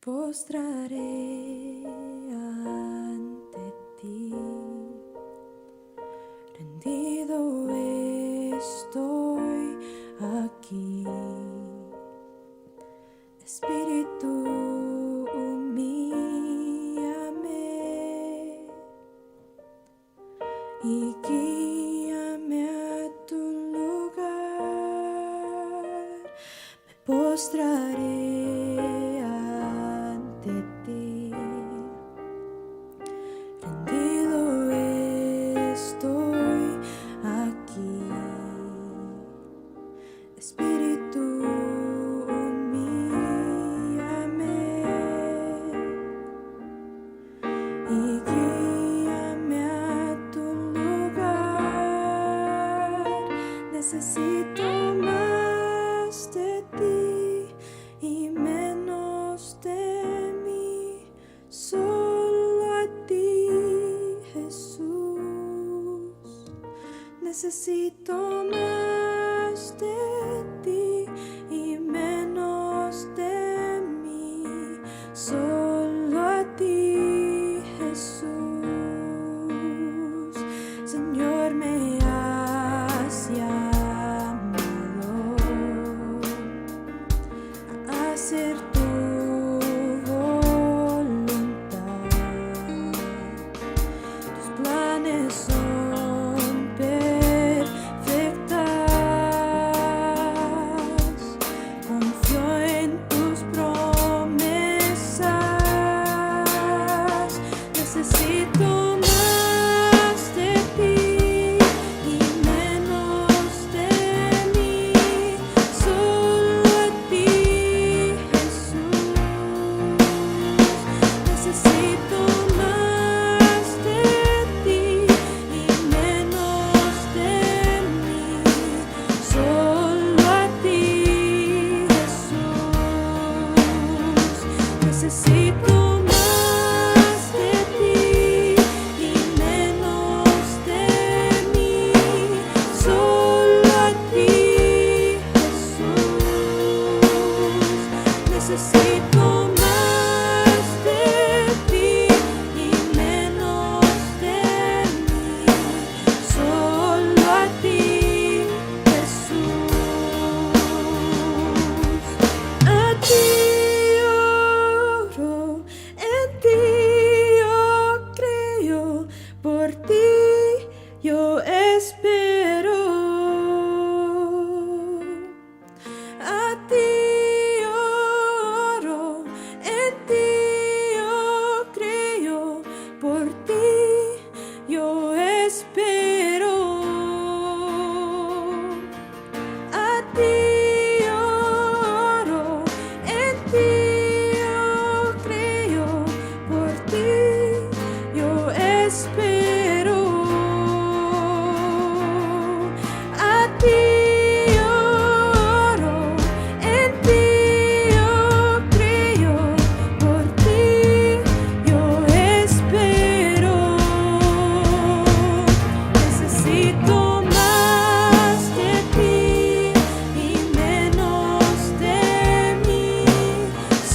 postraré ante ti, rendido estoy aquí. Espíritu, humíllame y guíame a tu lugar. Me postraré ante ti, rendido estoy aquí. Espíritu, humíllame y guíame a tu lugar. Necesito más de ti y menos de mí, solo a ti, Jesús. Necesito más de ti y menos de mí, solo a ti, Jesús. Señor, me has llamado a hacer tu voluntad. Tus planes son perfectas. Confío en tus promesas. Necesito más de ti y menos de mí, solo a ti, Jesús. Necesito más de ti y menos de mí, solo a ti, Jesús. Necesito más de ti y menos de mí, solo a ti, Jesús. Necesito más de ti y menos de mí, solo a ti, Jesús. A ti oro, en ti yo creo, por ti yo espero. A ti oro, en ti yo creo, por ti yo espero. A ti oro, en ti yo creo, por ti yo espero. A ti oro, en ti yo creo, por ti yo espero. Necesito más de ti y menos de mí,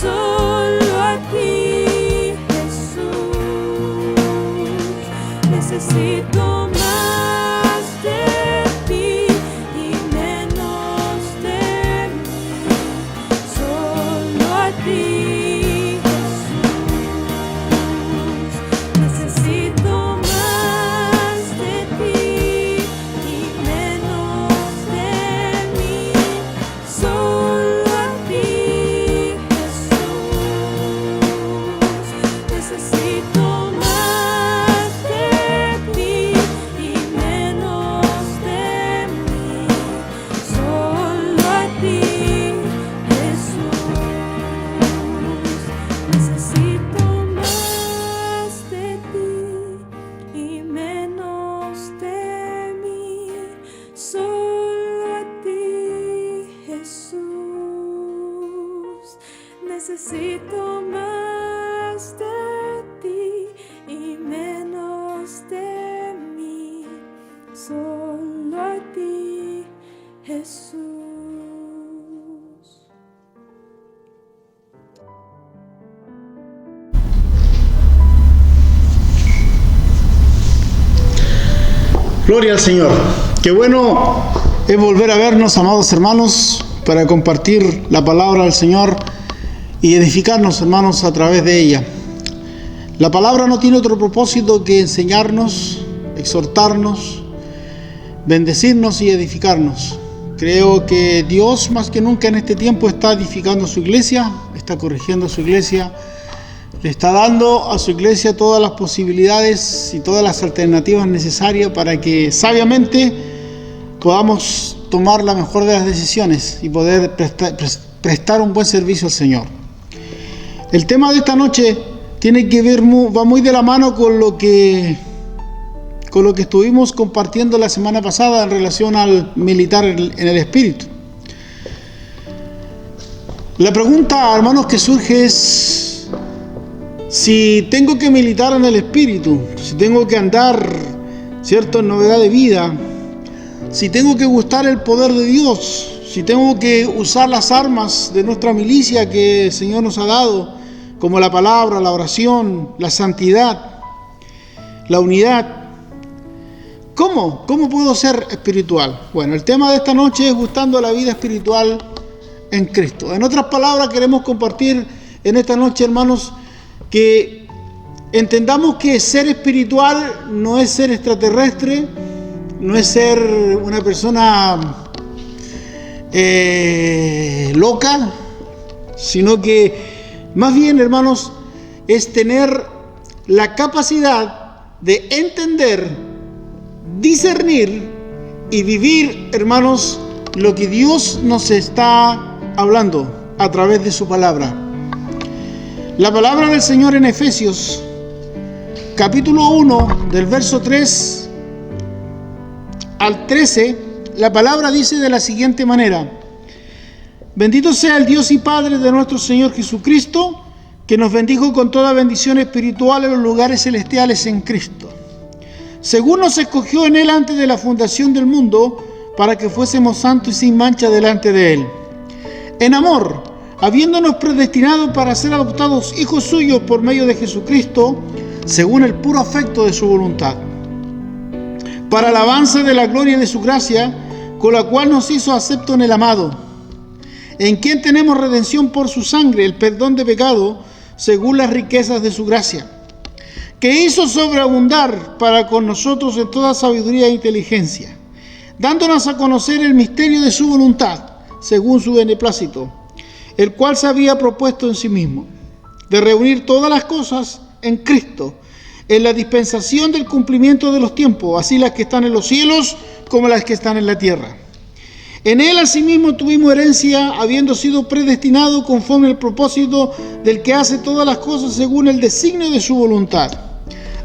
solo a ti, Jesús. Necesito más de ti y menos de mí, solo a ti, Jesús. Necesito más de ti y menos de mí, solo a ti, Jesús. Necesito más de ti y menos de mí, solo a ti, Jesús. Necesito más de ti y menos de mí, solo a ti, Jesús. Necesito más de ti y menos de mí, solo a ti, Jesús. Gloria al Señor. Qué bueno es volver a vernos, amados hermanos, para compartir la palabra del Señor y edificarnos, hermanos, a través de ella. La palabra no tiene otro propósito que enseñarnos, exhortarnos, bendecirnos y edificarnos. Creo que Dios más que nunca en este tiempo está edificando su iglesia, está corrigiendo su iglesia, le está dando a su iglesia todas las posibilidades y todas las alternativas necesarias para que sabiamente podamos tomar la mejor de las decisiones y poder prestar un buen servicio al Señor. El tema de esta noche tiene que ver, va muy de la mano con lo que estuvimos compartiendo la semana pasada en relación al militar en el espíritu. La pregunta, hermanos, que surge es: si tengo que militar en el espíritu, si tengo que andar, ¿cierto?, en novedad de vida, si tengo que gustar el poder de Dios, si tengo que usar las armas de nuestra milicia que el Señor nos ha dado, como la palabra, la oración, la santidad, la unidad, ¿cómo puedo ser espiritual? Bueno, el tema de esta noche es gustando la vida espiritual en Cristo. En otras palabras, queremos compartir en esta noche, hermanos, que entendamos que ser espiritual no es ser extraterrestre, no es ser una persona loca, sino que más bien, hermanos, es tener la capacidad de entender, discernir y vivir, hermanos, lo que Dios nos está hablando a través de su palabra. La palabra del Señor en Efesios, capítulo 1, del verso 3 al 13, la palabra dice de la siguiente manera: Bendito sea el Dios y Padre de nuestro Señor Jesucristo, que nos bendijo con toda bendición espiritual en los lugares celestiales en Cristo, según nos escogió en Él antes de la fundación del mundo, para que fuésemos santos y sin mancha delante de Él. En amor, habiéndonos predestinado para ser adoptados hijos suyos por medio de Jesucristo, según el puro afecto de su voluntad, para alabanza de la gloria de su gracia, con la cual nos hizo acepto en el amado, en quien tenemos redención por su sangre, el perdón de pecado, según las riquezas de su gracia, que hizo sobreabundar para con nosotros en toda sabiduría e inteligencia, dándonos a conocer el misterio de su voluntad, según su beneplácito, el cual se había propuesto en sí mismo, de reunir todas las cosas en Cristo, en la dispensación del cumplimiento de los tiempos, así las que están en los cielos como las que están en la tierra. En Él asimismo tuvimos herencia, habiendo sido predestinado conforme al propósito del que hace todas las cosas según el designio de su voluntad,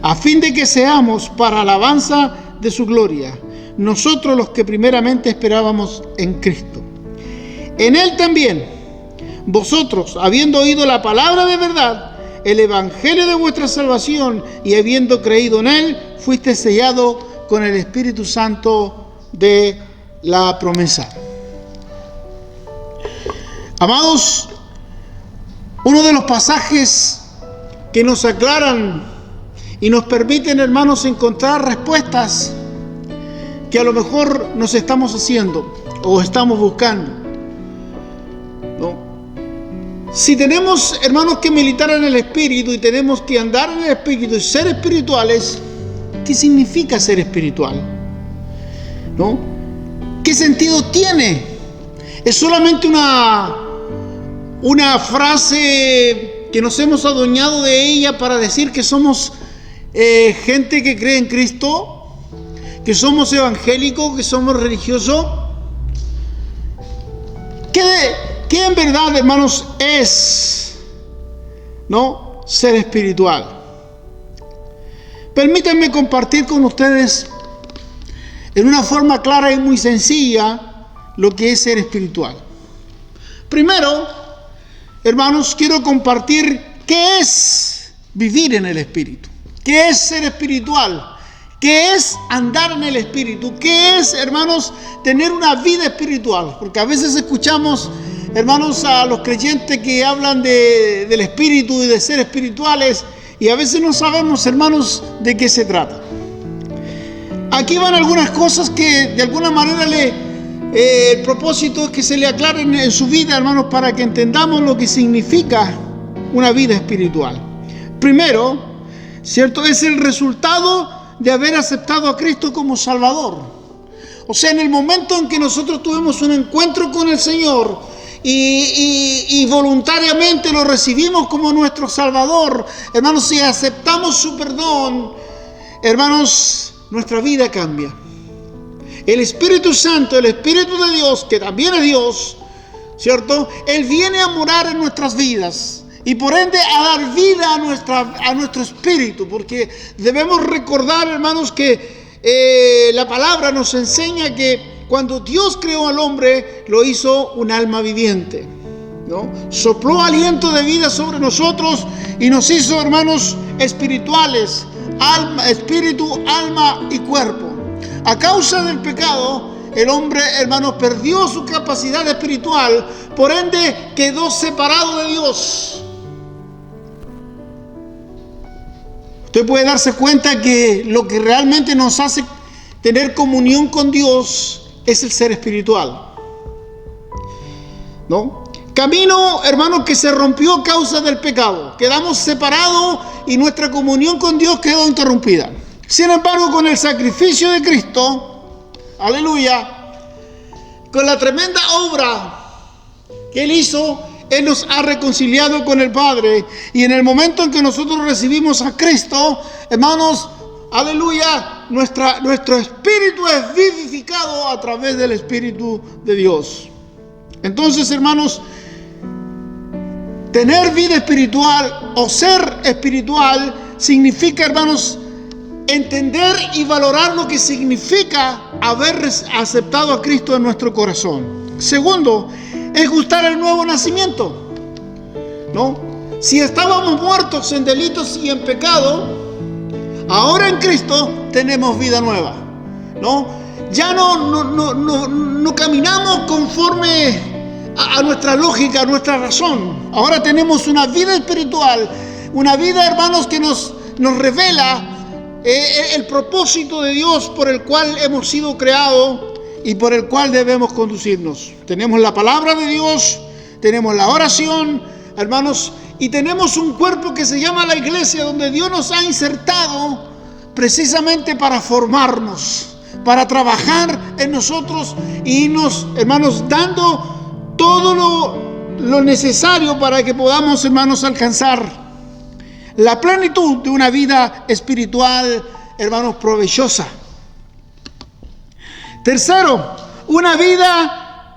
a fin de que seamos para alabanza de su gloria, nosotros los que primeramente esperábamos en Cristo. En Él también vosotros, habiendo oído la palabra de verdad, el evangelio de vuestra salvación, y habiendo creído en Él, fuiste sellado con el Espíritu Santo de la promesa. Amados, uno de los pasajes que nos aclaran y nos permiten, hermanos, encontrar respuestas que a lo mejor nos estamos haciendo o estamos buscando, ¿no? Si tenemos, hermanos, que militar en el espíritu y tenemos que andar en el espíritu y ser espirituales, ¿qué significa ser espiritual? ¿No? ¿Qué sentido tiene? ¿Es solamente una frase que nos hemos adueñado de ella para decir que somos gente que cree en Cristo, que somos evangélicos, que somos religiosos? ¿Qué en verdad, hermanos, es, ¿no?, ser espiritual? Permítanme compartir con ustedes en una forma clara y muy sencilla lo que es ser espiritual. Primero, hermanos, quiero compartir qué es vivir en el espíritu, qué es ser espiritual, qué es andar en el espíritu, qué es, hermanos, tener una vida espiritual, porque a veces escuchamos, hermanos, a los creyentes que hablan del espíritu y de ser espirituales, y a veces no sabemos, hermanos, de qué se trata. Aquí van algunas cosas que de alguna manera el propósito es que se le aclaren en su vida, hermanos, para que entendamos lo que significa una vida espiritual. Primero, ¿cierto? Es el resultado de haber aceptado a Cristo como Salvador. O sea, en el momento en que nosotros tuvimos un encuentro con el Señor y voluntariamente lo recibimos como nuestro Salvador, hermanos, si aceptamos su perdón, hermanos, nuestra vida cambia. El Espíritu Santo, el Espíritu de Dios, que también es Dios, ¿cierto? Él viene a morar en nuestras vidas y por ende a dar vida a nuestro espíritu, porque debemos recordar, hermanos, que la palabra nos enseña que cuando Dios creó al hombre, lo hizo un alma viviente, ¿no? Sopló aliento de vida sobre nosotros y nos hizo, hermanos, espirituales, espíritu, alma y cuerpo. A causa del pecado, el hombre, hermanos, perdió su capacidad espiritual, por ende quedó separado de Dios. Usted puede darse cuenta que lo que realmente nos hace tener comunión con Dios es el ser espiritual, ¿no? Camino, hermanos, que se rompió a causa del pecado. Quedamos separados y nuestra comunión con Dios quedó interrumpida. Sin embargo, con el sacrificio de Cristo, aleluya, con la tremenda obra que Él hizo, Él nos ha reconciliado con el Padre. Y en el momento en que nosotros recibimos a Cristo, hermanos, aleluya, nuestro espíritu es vivificado a través del Espíritu de Dios. Entonces, hermanos, tener vida espiritual o ser espiritual significa, hermanos, entender y valorar lo que significa haber aceptado a Cristo en nuestro corazón. Segundo, es gustar el nuevo nacimiento, ¿no? Si estábamos muertos en delitos y en pecado, ahora en Cristo tenemos vida nueva, ¿no? Ya no caminamos conforme a nuestra lógica, a nuestra razón. Ahora tenemos una vida espiritual, una vida, hermanos, que nos revela el propósito de Dios por el cual hemos sido creados y por el cual debemos conducirnos. Tenemos la palabra de Dios, tenemos la oración, hermanos, y tenemos un cuerpo que se llama la iglesia, donde Dios nos ha insertado precisamente para formarnos, para trabajar en nosotros y irnos, hermanos, dando todo lo necesario para que podamos, hermanos, alcanzar la plenitud de una vida espiritual, hermanos, provechosa. Tercero, una vida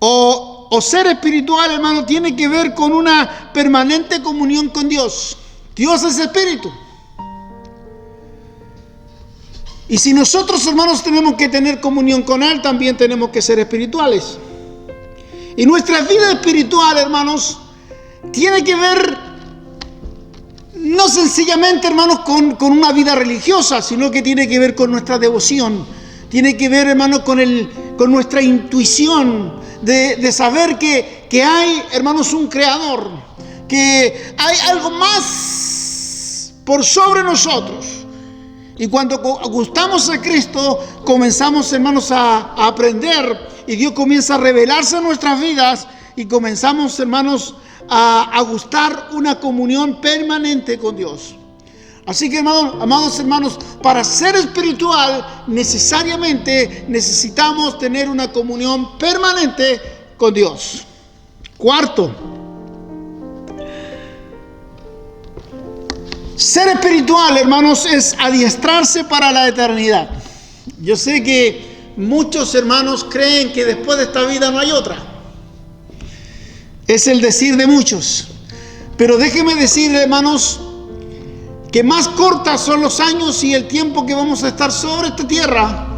o ser espiritual, hermano, tiene que ver con una permanente comunión con Dios. Dios es espíritu. Y si nosotros, hermanos, tenemos que tener comunión con Él, también tenemos que ser espirituales. Y nuestra vida espiritual, hermanos, tiene que ver no sencillamente, hermanos, con una vida religiosa, sino que tiene que ver con nuestra devoción. Tiene que ver, hermanos, con nuestra intuición de saber que hay, hermanos, un creador, que hay algo más por sobre nosotros. Y cuando gustamos a Cristo, comenzamos, hermanos, a aprender, y Dios comienza a revelarse en nuestras vidas y comenzamos, hermanos, a gustar una comunión permanente con Dios. Así que, amados hermanos, para ser espiritual necesariamente necesitamos tener una comunión permanente con Dios. Cuarto, ser espiritual, hermanos, es adiestrarse para la eternidad. Yo sé que muchos hermanos creen que después de esta vida no hay otra. Es el decir de muchos. Pero déjenme decir, hermanos, que más cortas son los años y el tiempo que vamos a estar sobre esta tierra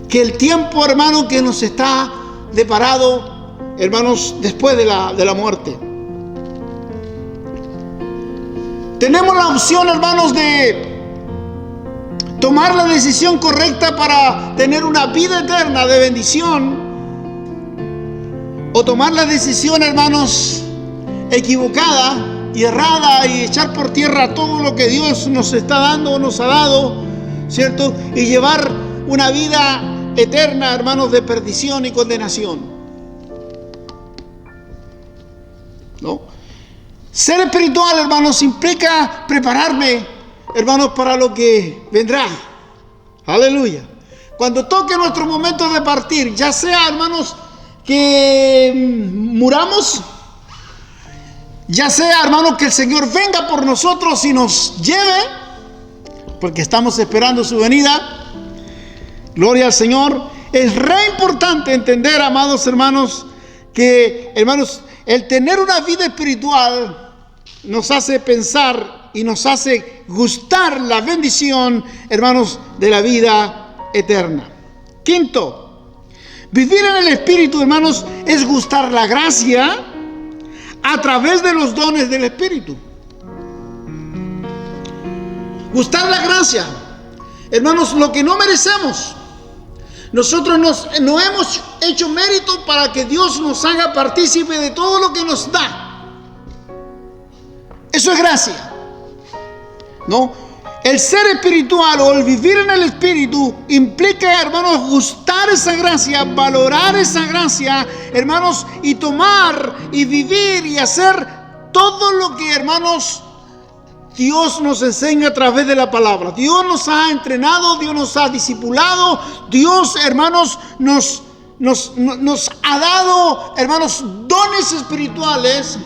que el tiempo, hermano, que nos está deparado, hermanos, después de la muerte. Tenemos la opción, hermanos, de tomar la decisión correcta para tener una vida eterna de bendición, o tomar la decisión, hermanos, equivocada y errada y echar por tierra todo lo que Dios nos está dando o nos ha dado ¿cierto? Y llevar una vida eterna, hermanos, de perdición y condenación. ¿No? Ser espiritual, hermanos, implica prepararme, hermanos, para lo que vendrá. Aleluya. Cuando toque nuestro momento de partir, ya sea, hermanos, que muramos, ya sea, hermanos, que el Señor venga por nosotros y nos lleve, porque estamos esperando su venida. Gloria al Señor. Es re importante entender, amados hermanos, que, hermanos, el tener una vida espiritual nos hace pensar y nos hace gustar la bendición, hermanos, de la vida eterna. Quinto, vivir en el Espíritu, hermanos, es gustar la gracia a través de los dones del Espíritu. Gustar la gracia, hermanos, lo que no merecemos. Nosotros no hemos hecho mérito para que Dios nos haga partícipe de todo lo que nos da. Eso es gracia, ¿no? El ser espiritual o el vivir en el Espíritu implica, hermanos, gustar esa gracia, valorar esa gracia, hermanos, y tomar y vivir y hacer todo lo que, hermanos, Dios nos enseña a través de la palabra. Dios nos ha entrenado, Dios nos ha discipulado, Dios, hermanos, nos ha dado, hermanos, dones espirituales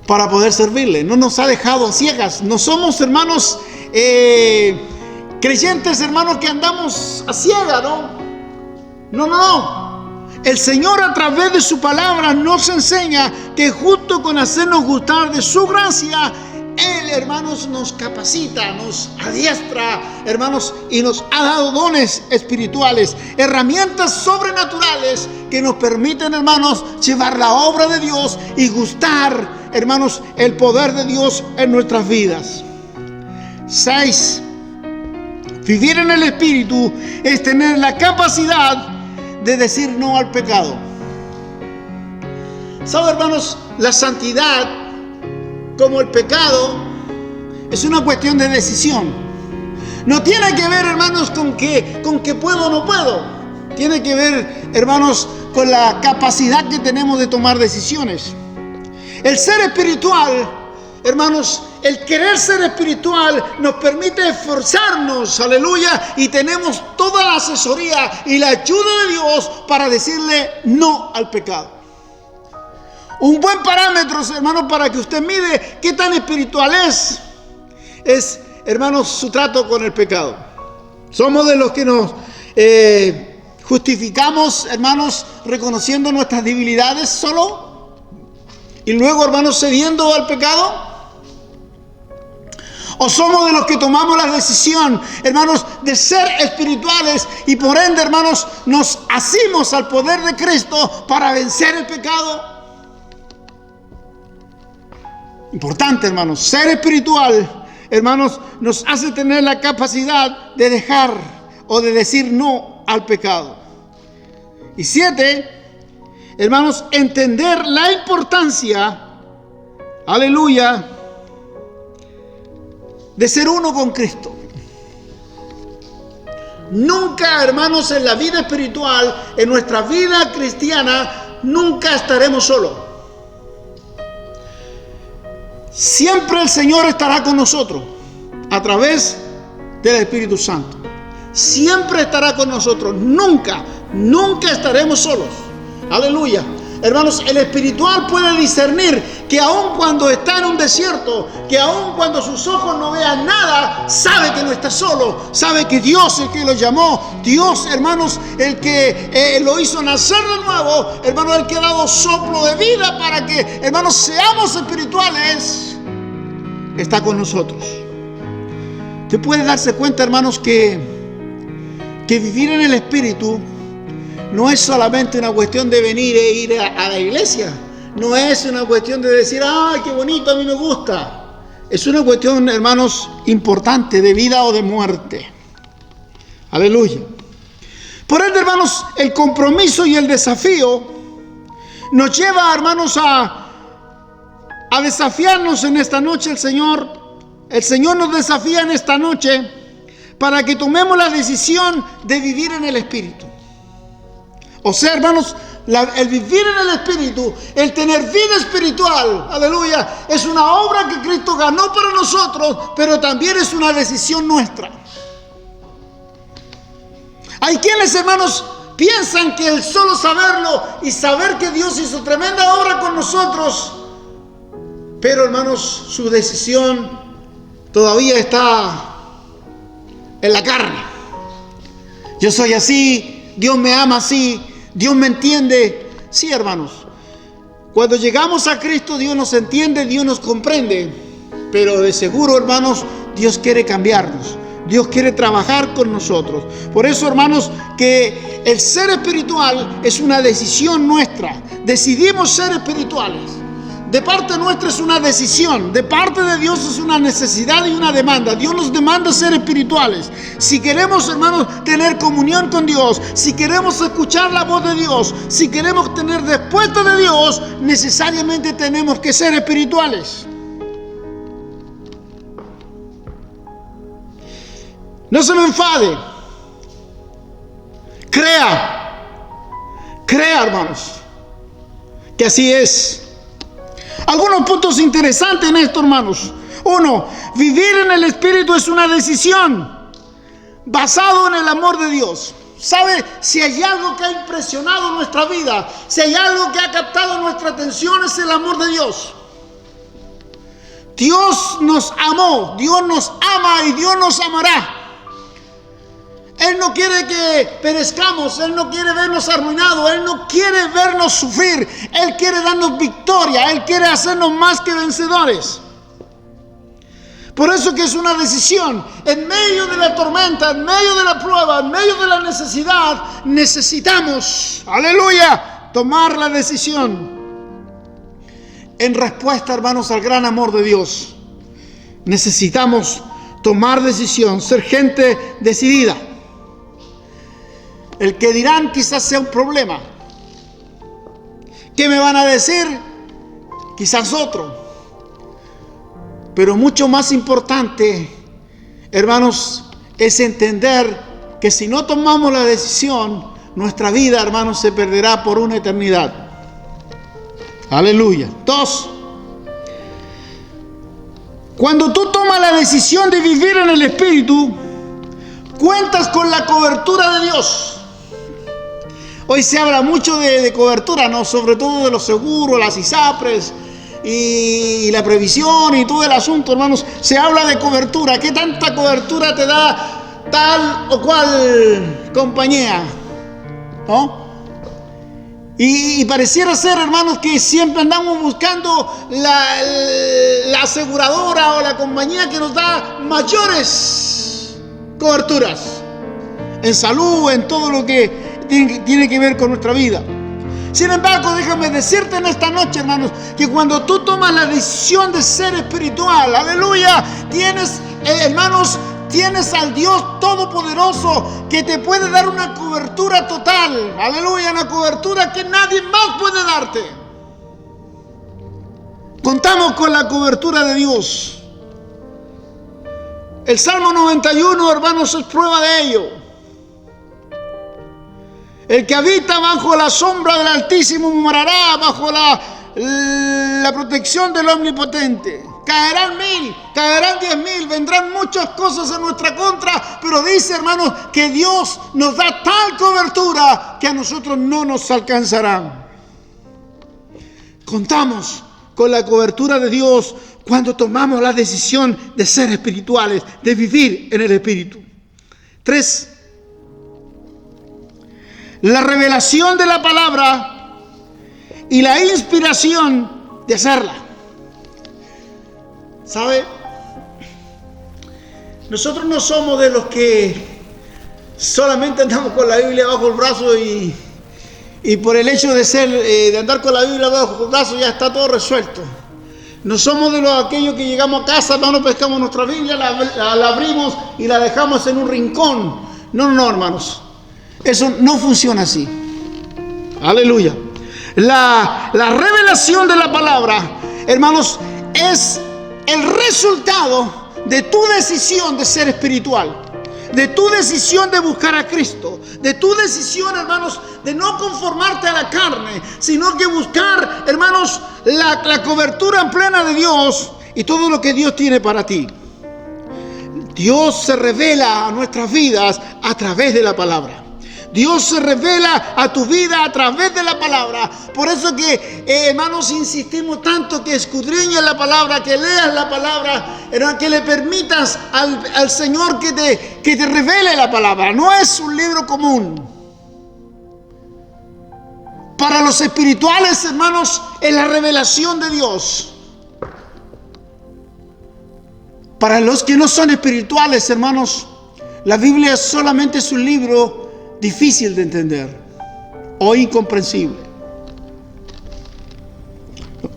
para poder servirle. No nos ha dejado a ciegas. No somos, hermanos, creyentes, hermanos, que andamos a ciegas, ¿no? No. El Señor, a través de su palabra, nos enseña que junto con hacernos gustar de su gracia, Él, hermanos, nos capacita, nos adiestra, hermanos, y nos ha dado dones espirituales, herramientas sobrenaturales que nos permiten, hermanos, llevar la obra de Dios y gustar, hermanos, el poder de Dios en nuestras vidas. 6. Vivir en el Espíritu es tener la capacidad de decir no al pecado. ¿Sabe, hermanos? La santidad, como el pecado, es una cuestión de decisión. No tiene que ver, hermanos, con que puedo o no puedo. Tiene que ver, hermanos, con la capacidad que tenemos de tomar decisiones. El ser espiritual, hermanos, el querer ser espiritual nos permite esforzarnos, aleluya, y tenemos toda la asesoría y la ayuda de Dios para decirle no al pecado. Un buen parámetro, hermanos, para que usted mide qué tan espiritual es, hermanos, su trato con el pecado. Somos de los que nos justificamos, hermanos, reconociendo nuestras debilidades solo y luego, hermanos, cediendo al pecado. ¿O somos de los que tomamos la decisión, hermanos, de ser espirituales y por ende, hermanos, nos asimos al poder de Cristo para vencer el pecado? Importante, hermanos, ser espiritual, hermanos, nos hace tener la capacidad de dejar o de decir no al pecado. Y 7, hermanos, entender la importancia, aleluya, de ser uno con Cristo. Nunca, hermanos, en la vida espiritual, en nuestra vida cristiana, nunca estaremos solos. Siempre el Señor estará con nosotros a través del Espíritu Santo. Siempre estará con nosotros. Nunca estaremos solos. Aleluya. Hermanos, el espiritual puede discernir que aun cuando está en un desierto, que aun cuando sus ojos no vean nada, sabe que no está solo, sabe que Dios es el que lo llamó, Dios, hermanos, el que lo hizo nacer de nuevo, hermanos, el que ha dado soplo de vida para que, hermanos, seamos espirituales, está con nosotros. Usted puede darse cuenta, hermanos, que vivir en el Espíritu no es solamente una cuestión de venir e ir a la iglesia. No es una cuestión de decir, ¡ay, qué bonito, a mí me gusta! Es una cuestión, hermanos, importante de vida o de muerte. Aleluya. Por ende, hermanos, el compromiso y el desafío nos lleva, hermanos, a desafiarnos en esta noche el Señor el Señor nos desafía en esta noche para que tomemos la decisión de vivir en el Espíritu. O sea, hermanos, el vivir en el Espíritu, el tener vida espiritual, aleluya, es una obra que Cristo ganó para nosotros, pero también es una decisión nuestra. Hay quienes, hermanos, piensan que el solo saberlo y saber que Dios hizo tremenda obra con nosotros, pero, hermanos, su decisión todavía está en la carne. Yo soy así, Dios me ama así, Dios me entiende. Sí, hermanos, cuando llegamos a Cristo, Dios nos entiende, Dios nos comprende, pero de seguro, hermanos, Dios quiere cambiarnos. Dios quiere trabajar con nosotros. Por eso, hermanos, que el ser espiritual es una decisión nuestra. Decidimos ser espirituales. De parte nuestra es una decisión. De parte de Dios es una necesidad y una demanda. Dios nos demanda ser espirituales. Si queremos, hermanos, tener comunión con Dios, si queremos escuchar la voz de Dios, si queremos tener respuesta de Dios, necesariamente tenemos que ser espirituales. No se me enfade. Crea, hermanos, que así es. Algunos puntos interesantes en esto, hermanos. Uno, vivir en el Espíritu es una decisión basado en el amor de Dios. ¿Sabe? Si hay algo que ha impresionado nuestra vida, si hay algo que ha captado nuestra atención, es el amor de Dios. Dios nos amó, Dios nos ama y Dios nos amará. Él no quiere que perezcamos, Él no quiere vernos arruinados, Él no quiere vernos sufrir, Él quiere darnos victoria, Él quiere hacernos más que vencedores. Por eso que es una decisión. En medio de la tormenta, en medio de la prueba, en medio de la necesidad, necesitamos, aleluya, tomar la decisión. En respuesta, hermanos, al gran amor de Dios, necesitamos tomar decisión, ser gente decidida. El que dirán quizás sea un problema. ¿Qué me van a decir? Quizás otro. Pero mucho más importante, hermanos, es entender que si no tomamos la decisión, nuestra vida, hermanos, se perderá por una eternidad. Aleluya. 2. Cuando tú tomas la decisión de vivir en el Espíritu, cuentas con la cobertura de Dios. Hoy se habla mucho de cobertura, ¿no? Sobre todo de los seguros, las ISAPRES y la previsión y todo el asunto, hermanos. Se habla de cobertura. ¿Qué tanta cobertura te da tal o cual compañía? ¿No? Y pareciera ser, hermanos, que siempre andamos buscando la aseguradora o la compañía que nos da mayores coberturas en salud, en todo lo que tiene que ver con nuestra vida. Sin embargo, déjame decirte en esta noche, hermanos, que cuando tú tomas la decisión de ser espiritual, aleluya, tienes, hermanos, tienes al Dios Todopoderoso que te puede dar una cobertura total, aleluya, una cobertura que nadie más puede darte. Contamos con la cobertura de Dios. El Salmo 91, hermanos, es prueba de ello. El que habita bajo la sombra del Altísimo morará bajo la protección del Omnipotente. Caerán 1000, caerán 10,000, vendrán muchas cosas en nuestra contra, pero dice, hermanos, que Dios nos da tal cobertura que a nosotros no nos alcanzarán. Contamos con la cobertura de Dios cuando tomamos la decisión de ser espirituales, de vivir en el Espíritu. 3. La revelación de la palabra y la inspiración de hacerla. ¿Sabe? Nosotros no somos de los que solamente andamos con la Biblia bajo el brazo y por el hecho de andar con la Biblia bajo el brazo ya está todo resuelto. No somos de aquellos que llegamos a casa, no pescamos nuestra Biblia, la abrimos y la dejamos en un rincón. No, hermanos. Eso no funciona así. Aleluya. La revelación de la palabra, hermanos, es el resultado de tu decisión de ser espiritual, de tu decisión de buscar a Cristo, de tu decisión, hermanos, de no conformarte a la carne, sino que buscar, hermanos, la cobertura plena de Dios y todo lo que Dios tiene para ti. Dios se revela a nuestras vidas a través de la palabra. Dios se revela a tu vida a través de la palabra. Por eso que, hermanos, insistimos tanto que escudriñes la palabra, que leas la palabra, que le permitas al Señor que te revele la palabra. No es un libro común. Para los espirituales, hermanos, es la revelación de Dios. Para los que no son espirituales, hermanos, la Biblia solamente es un libro difícil de entender o incomprensible.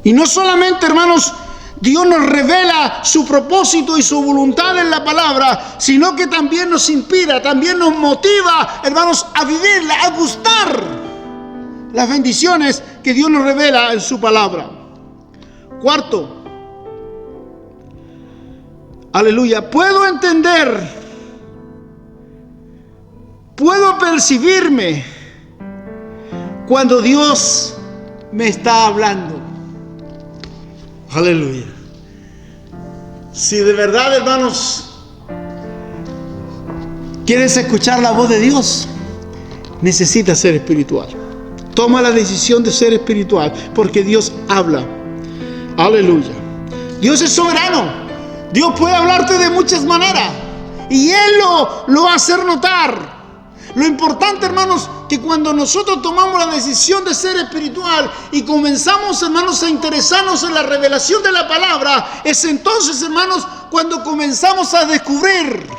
Y no solamente, hermanos, Dios nos revela su propósito y su voluntad en la palabra, sino que también nos inspira, también nos motiva, hermanos, a vivirla, a gustar las bendiciones que Dios nos revela en su palabra. Cuarto, aleluya, puedo entender, puedo percibirme cuando Dios me está hablando. Aleluya. Si de verdad, hermanos, quieres escuchar la voz de Dios, necesitas ser espiritual. Toma la decisión de ser espiritual, porque Dios habla. Aleluya. Dios es soberano. Dios puede hablarte de muchas maneras y Él lo va a hacer notar. Lo importante, hermanos, que cuando nosotros tomamos la decisión de ser espiritual y comenzamos, hermanos, a interesarnos en la revelación de la palabra, es entonces, hermanos, cuando comenzamos a descubrir,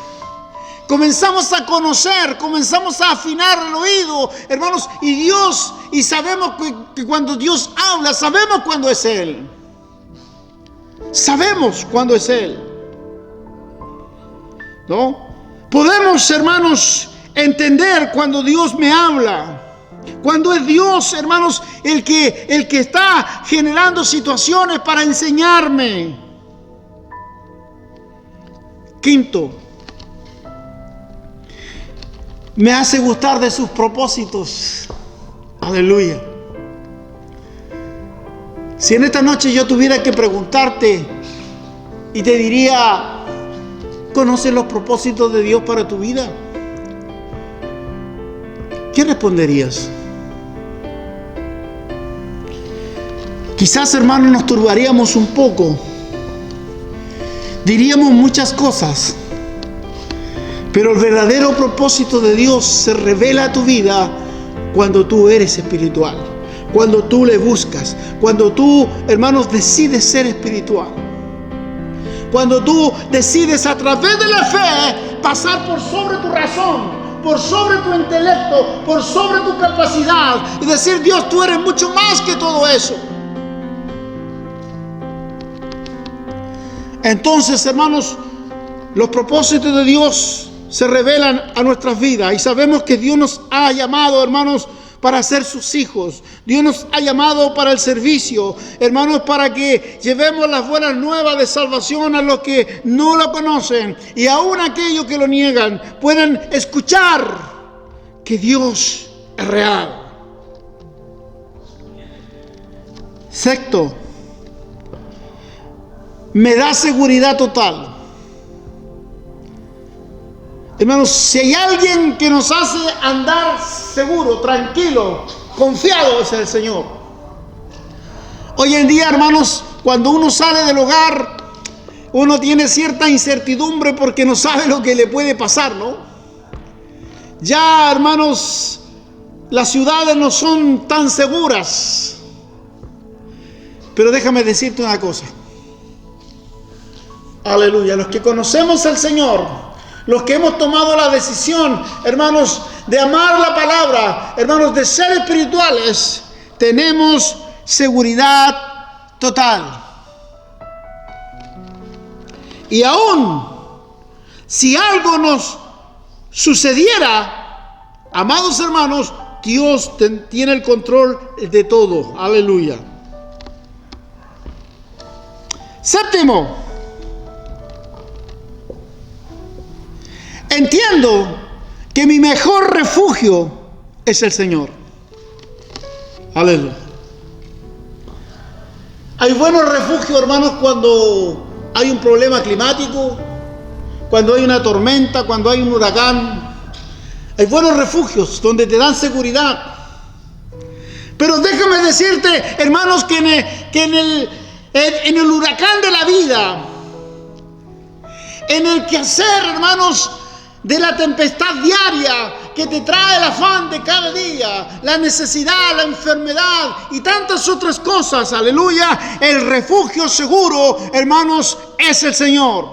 comenzamos a conocer, comenzamos a afinar el oído, hermanos, y sabemos que cuando Dios habla, sabemos cuándo es Él. Sabemos cuándo es Él. ¿No? Podemos, hermanos, entender cuando Dios me habla, cuando es Dios, hermanos, el que está generando situaciones para enseñarme. Quinto, me hace gustar de sus propósitos. Aleluya. Si en esta noche yo tuviera que preguntarte y te diría, ¿conoces los propósitos de Dios para tu vida? ¿Qué responderías? Quizás, hermanos, nos turbaríamos un poco. Diríamos muchas cosas. Pero el verdadero propósito de Dios se revela a tu vida cuando tú eres espiritual. Cuando tú le buscas. Cuando tú, hermanos, decides ser espiritual. Cuando tú decides a través de la fe pasar por sobre tu razón, por sobre tu intelecto, por sobre tu capacidad y decir, Dios, tú eres mucho más que todo eso. Entonces, hermanos, los propósitos de Dios se revelan a nuestras vidas y sabemos que Dios nos ha llamado, hermanos, para ser sus hijos. Dios nos ha llamado para el servicio, hermanos, para que llevemos las buenas nuevas de salvación a los que no lo conocen y aún aquellos que lo niegan puedan escuchar que Dios es real. Sexto, me da seguridad total. Hermanos, si hay alguien que nos hace andar seguro, tranquilo, confiado, es el Señor. Hoy en día, hermanos, cuando uno sale del hogar, uno tiene cierta incertidumbre porque no sabe lo que le puede pasar, ¿no? Ya, hermanos, las ciudades no son tan seguras. Pero déjame decirte una cosa. Aleluya, los que conocemos al Señor, los que hemos tomado la decisión, hermanos, de amar la palabra, hermanos, de ser espirituales, tenemos seguridad total. Y aún si algo nos sucediera, amados hermanos, Dios tiene el control de todo. Aleluya. Séptimo, entiendo que mi mejor refugio es el Señor. Aleluya. Hay buenos refugios, hermanos, cuando hay un problema climático, cuando hay una tormenta, cuando hay un huracán. Hay buenos refugios donde te dan seguridad. Pero déjame decirte, hermanos, que en el huracán de la vida, en el quehacer, hermanos, de la tempestad diaria que te trae el afán de cada día, la necesidad, la enfermedad y tantas otras cosas, aleluya, el refugio seguro, hermanos, es el Señor.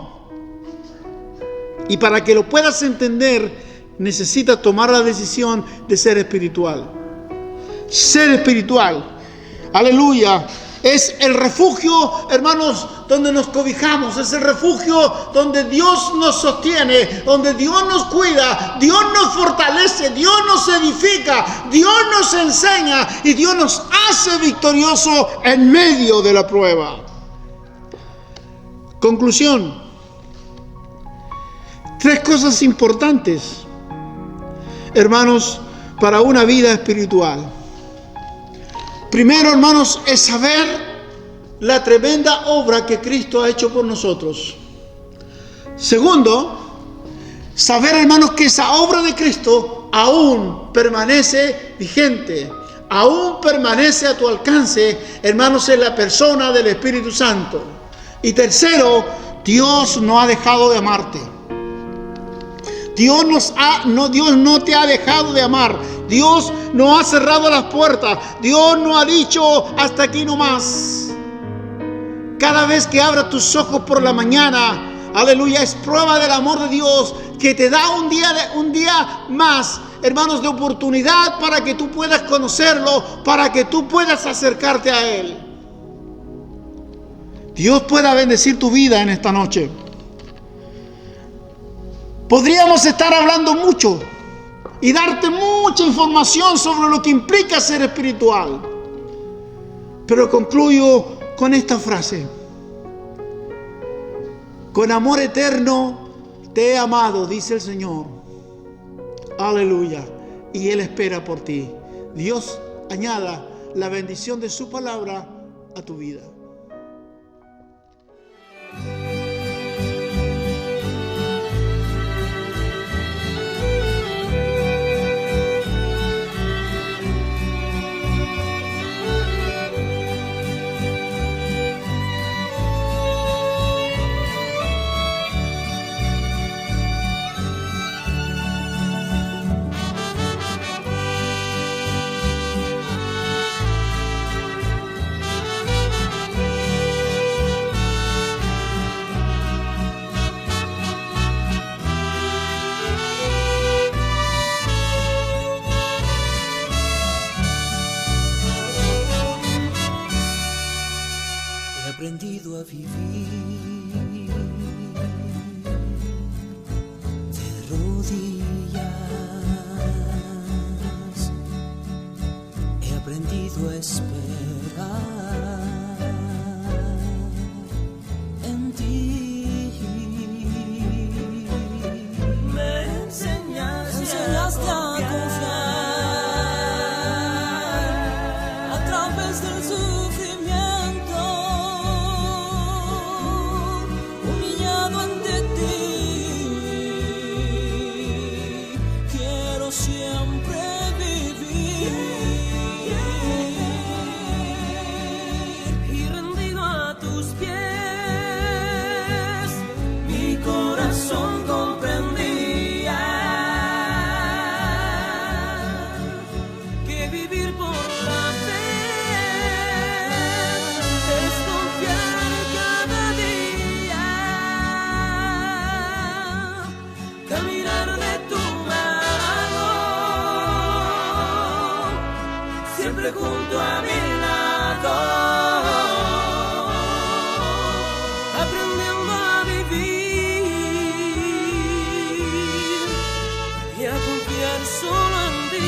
Y para que lo puedas entender, necesitas tomar la decisión de ser espiritual. Ser espiritual, aleluya. Es el refugio, hermanos, donde nos cobijamos. Es el refugio donde Dios nos sostiene, donde Dios nos cuida, Dios nos fortalece, Dios nos edifica, Dios nos enseña y Dios nos hace victorioso en medio de la prueba. Conclusión. 3 cosas importantes, hermanos, para una vida espiritual. Primero, hermanos, es saber la tremenda obra que Cristo ha hecho por nosotros. Segundo, saber, hermanos, que esa obra de Cristo aún permanece vigente, aún permanece a tu alcance, hermanos, en la persona del Espíritu Santo. Y tercero, Dios no ha dejado de amarte. Dios no te ha dejado de amar. Dios no ha cerrado las puertas. Dios no ha dicho hasta aquí nomás. Cada vez que abras tus ojos por la mañana, aleluya, es prueba del amor de Dios que te da un día más, hermanos, de oportunidad para que tú puedas conocerlo, para que tú puedas acercarte a Él. Dios pueda bendecir tu vida en esta noche. Podríamos estar hablando mucho y darte mucha información sobre lo que implica ser espiritual. Pero concluyo con esta frase. Con amor eterno te he amado, dice el Señor. Aleluya. Y Él espera por ti. Dios añada la bendición de su palabra a tu vida. He aprendido a vivir de rodillas. He aprendido a esperar en ti. Me enseñaste a confiar a través del sufrimiento. Humillado ante ti, quiero siempre vivir y rendido a tus pies, mi corazón comprendía que vivir por la fe es confiar cada día, caminar de tu mano, siempre junto a mi lado, aprendiendo a vivir y a confiar solo en ti.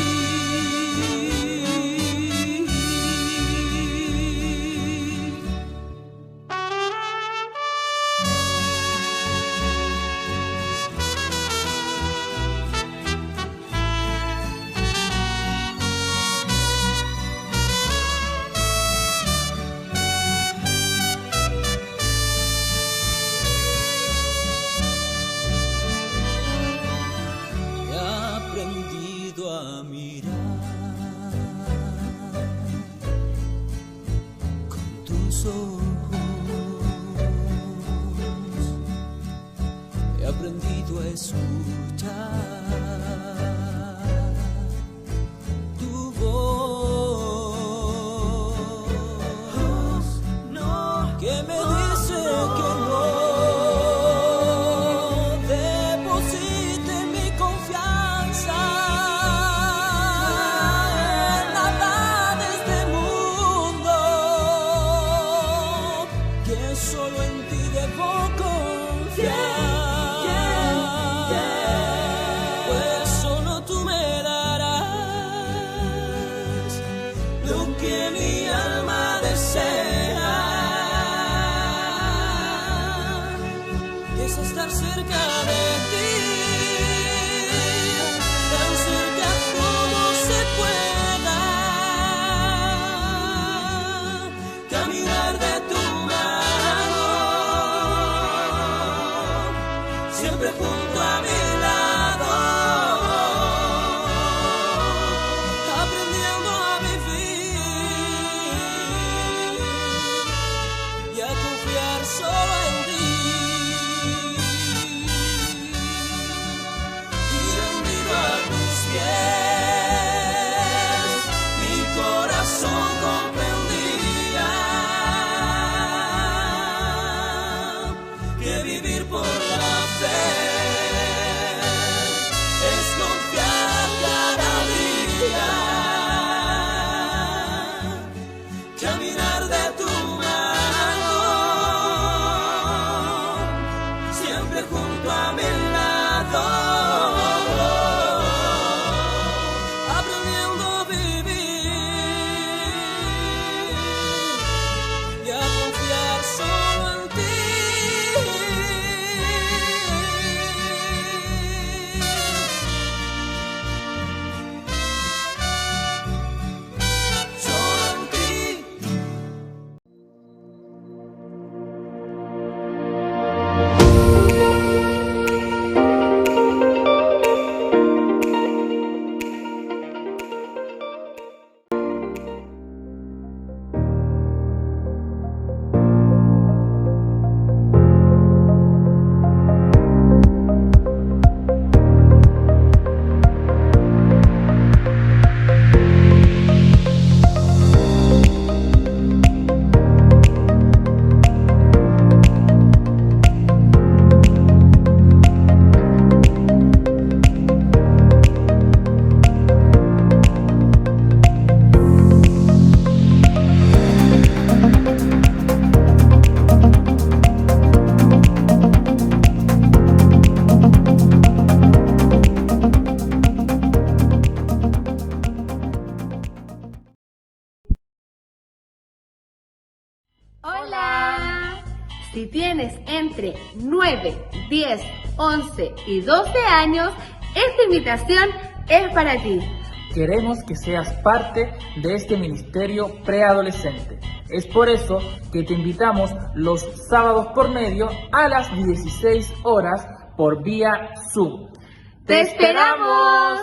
ojos he aprendido a escuchar tu voz, no, que me dice que no deposite mi confianza en nada de este mundo, que solo en ti debo confiar. Pues solo tú me darás lo que mi alma desea, que es estar cerca de ti, tan cerca como se pueda, caminar de tu mano, siempre junto a mi lado, aprendiendo a vivir y a confiar solo en ti, y rendido a tus pies, mi corazón comprendía que vivir por la fe es confiar cada día, caminar de tu mano, siempre junto a mi lado, aprendiendo a vivir y a confiar solo en ti. Solo en ti. Hola. Si tienes entre 9, 10, 11 y 12 años, esta invitación es para ti. Queremos que seas parte de este ministerio preadolescente. Es por eso que te invitamos los sábados por medio a las 16 horas por vía Zoom. ¡Te esperamos!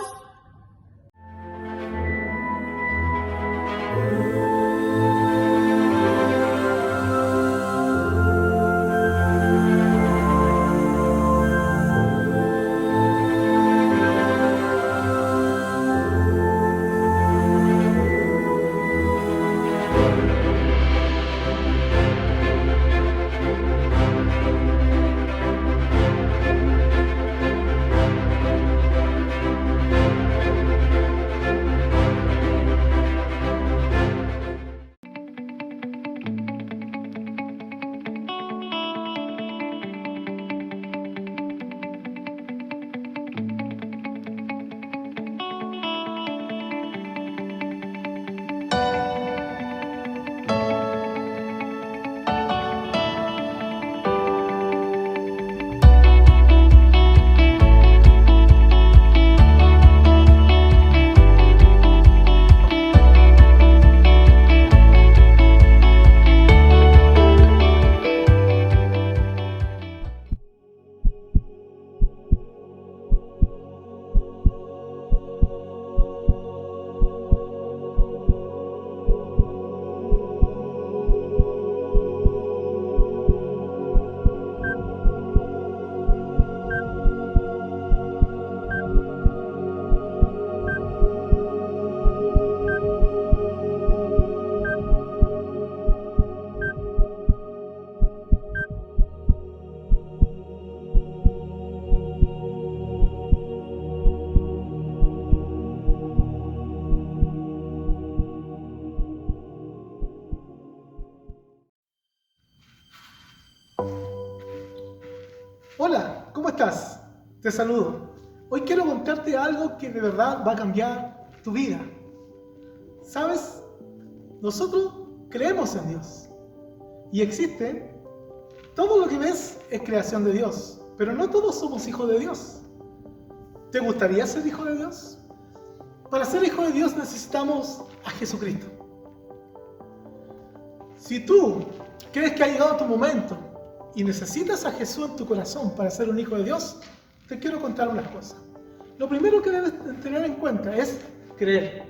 estás? Te saludo. Hoy quiero contarte algo que de verdad va a cambiar tu vida. ¿Sabes? Nosotros creemos en Dios. Y existe, todo lo que ves es creación de Dios, pero no todos somos hijos de Dios. ¿Te gustaría ser hijo de Dios? Para ser hijo de Dios necesitamos a Jesucristo. Si tú crees que ha llegado tu momento y necesitas a Jesús en tu corazón para ser un hijo de Dios, te quiero contar unas cosas. Lo primero que debes tener en cuenta es creer.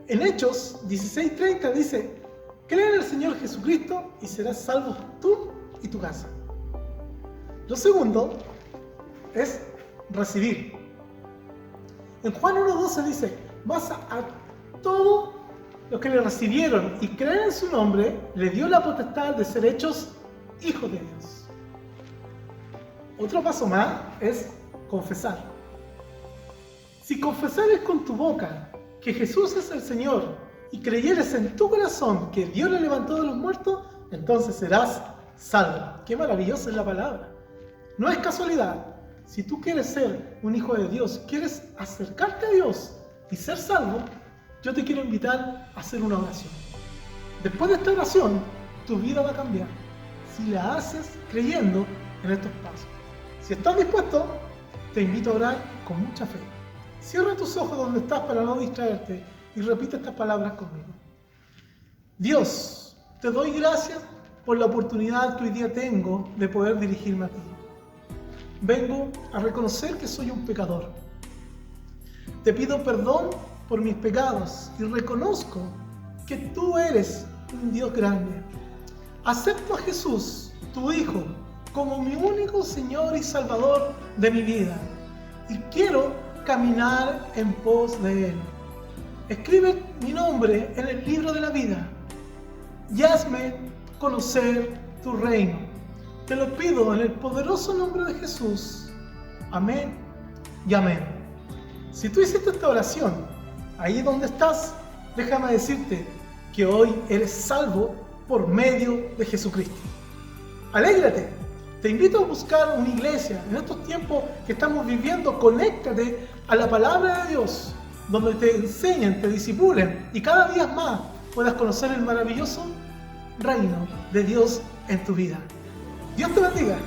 En Hechos 16:30 dice: cree en el Señor Jesucristo y serás salvo tú y tu casa. Lo segundo es recibir. En Juan 1:12 dice: mas a todos los que le recibieron y creen en su nombre, le dio la potestad de ser hechos hijos de Dios. Otro paso más es confesar. Si confesares con tu boca que Jesús es el Señor y creyeres en tu corazón que Dios le levantó de los muertos, entonces serás salvo. Qué maravillosa es la palabra. No es casualidad. Si tú quieres ser un hijo de Dios, quieres acercarte a Dios y ser salvo, yo te quiero invitar a hacer una oración. Después de esta oración, tu vida va a cambiar si la haces creyendo en estos pasos. Si estás dispuesto, te invito a orar con mucha fe. Cierra tus ojos donde estás para no distraerte y repite estas palabras conmigo. Dios, te doy gracias por la oportunidad que hoy día tengo de poder dirigirme a ti. Vengo a reconocer que soy un pecador. Te pido perdón por mis pecados y reconozco que tú eres un Dios grande. Acepto a Jesús, tu Hijo, como mi único Señor y Salvador de mi vida y quiero caminar en pos de Él. Escribe mi nombre en el libro de la vida y hazme conocer tu reino. Te lo pido en el poderoso nombre de Jesús. Amén y amén. Si tú hiciste esta oración, ahí donde estás, déjame decirte que hoy eres salvo por medio de Jesucristo. Alégrate. Te invito a buscar una iglesia. En estos tiempos que estamos viviendo, conéctate a la palabra de Dios, donde te enseñen, te discipulen y cada día más puedas conocer el maravilloso reino de Dios en tu vida. Dios te bendiga.